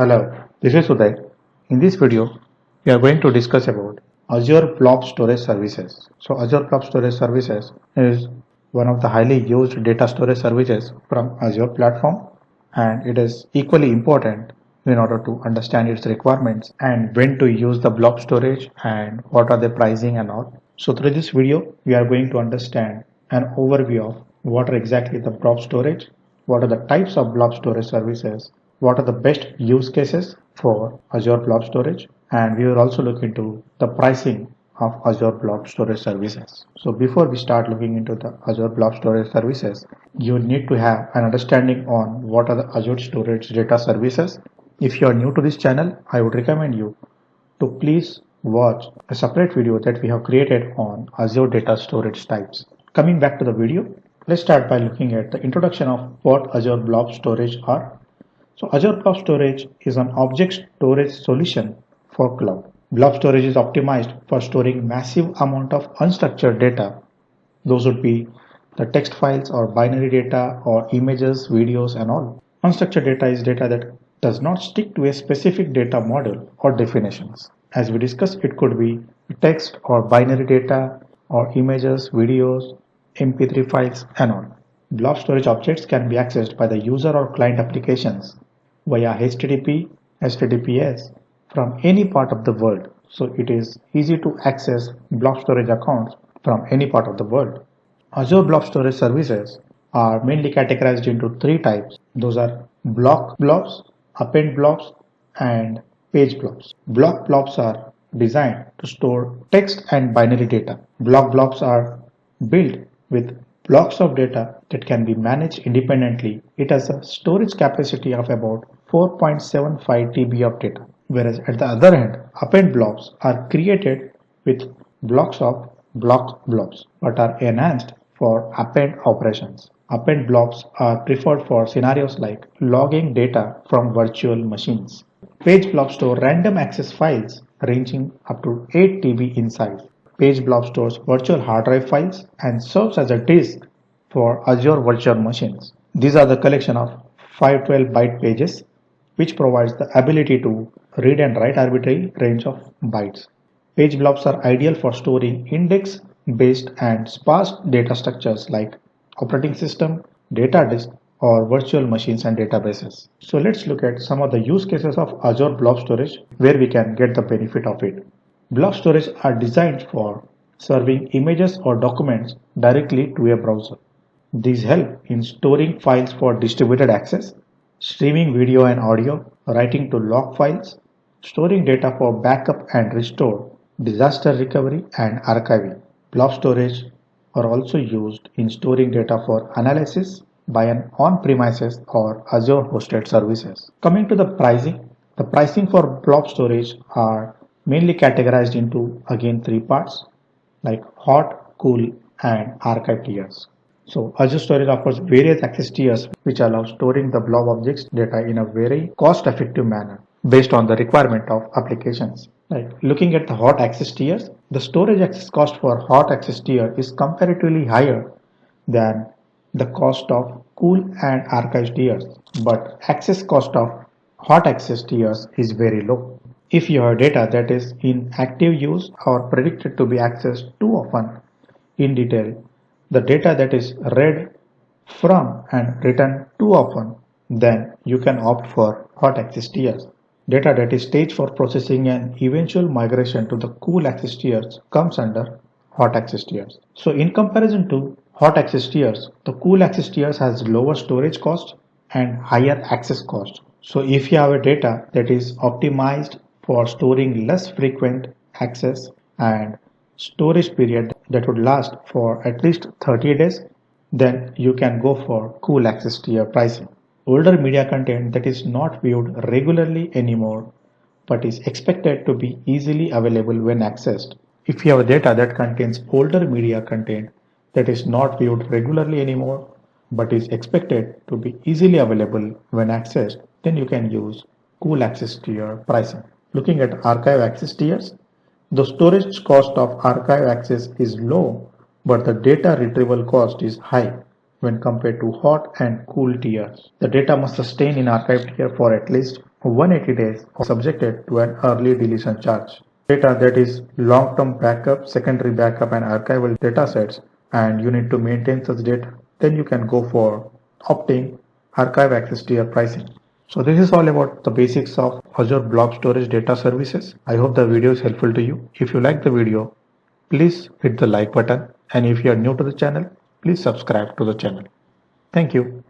Hello, this is Uday. In this video, we are going to discuss about Azure Blob Storage Services. So Azure Blob Storage Services is one of the highly used data storage services from Azure platform, and it is equally important in order to understand its requirements and when to use the blob storage and what are the pricing and all. So through this video, we are going to understand an overview of what are exactly the blob storage, what are the types of blob storage services, what are the best use cases for Azure Blob Storage, and we will also look into the pricing of Azure Blob Storage services. So before we start looking into the Azure Blob Storage services, you need to have an understanding on what are the Azure Storage data services. If you are new to this channel, I would recommend you to please watch a separate video that we have created on Azure data storage types. Coming back to the video, let's start by looking at the introduction of what Azure Blob Storage are. So Azure Blob Storage is an object storage solution for cloud. Blob storage is optimized for storing massive amount of unstructured data. Those would be the text files or binary data or images, videos and all. Unstructured data is data that does not stick to a specific data model or definitions. As we discussed, it could be text or binary data or images, videos, MP3 files and all. Blob storage objects can be accessed by the user or client applications via HTTP, HTTPS from any part of the world. So it is easy to access blob storage accounts from any part of the world. Azure Blob Storage services are mainly categorized into three types. Those are block blobs, append blobs, and page blobs. Block blobs are designed to store text and binary data. Block blobs are built with blocks of data that can be managed independently. It has a storage capacity of about 4.75 TB of data. Whereas at the other end, append blobs are created with blocks of block blobs but are enhanced for append operations. Append blobs are preferred for scenarios like logging data from virtual machines. Page blobs store random access files ranging up to 8 TB in size. Page blob stores virtual hard drive files and serves as a disk for Azure virtual machines. These are the collection of 512 byte pages which provides the ability to read and write arbitrary range of bytes. Page blobs are ideal for storing index-based and sparse data structures like operating system, data disk, or virtual machines and databases. So let's look at some of the use cases of Azure Blob Storage where we can get the benefit of it. Blob storage are designed for serving images or documents directly to a browser. These help in storing files for distributed access, streaming video and audio, writing to log files, storing data for backup and restore, disaster recovery and archiving. Blob storage are also used in storing data for analysis by an on-premises or Azure hosted services. Coming to the pricing for blob storage are mainly categorized into again three parts like hot, cool and archive tiers. So Azure Storage offers various access tiers which allow storing the blob objects data in a very cost-effective manner based on the requirement of applications. Looking at the hot access tiers, the storage access cost for hot access tier is comparatively higher than the cost of cool and archive tiers, but access cost of hot access tiers is very low. If you have data that is in active use or predicted to be accessed too often in detail, the data that is read from and written too often, then you can opt for hot access tiers. Data that is staged for processing and eventual migration to the cool access tiers comes under hot access tiers. So in comparison to hot access tiers, the cool access tiers has lower storage cost and higher access cost. So if you have a data that is optimized for storing less frequent access and storage period that would last for at least 30 days, then you can go for cool access tier pricing. Older media content that is not viewed regularly anymore but is expected to be easily available when accessed. If you have data that contains older media content that is not viewed regularly anymore but is expected to be easily available when accessed, then you can use cool access tier pricing. Looking at archive access tiers, the storage cost of archive access is low, but the data retrieval cost is high when compared to hot and cool tiers. The data must sustain in archive tier for at least 180 days are subjected to an early deletion charge. Data that is long-term backup, secondary backup and archival datasets, and you need to maintain such data, then you can go for opting archive access tier pricing. So this is all about the basics of Azure Blob Storage Data Services. I hope the video is helpful to you. If you like the video, please hit the like button, and if you are new to the channel, please subscribe to the channel. Thank you.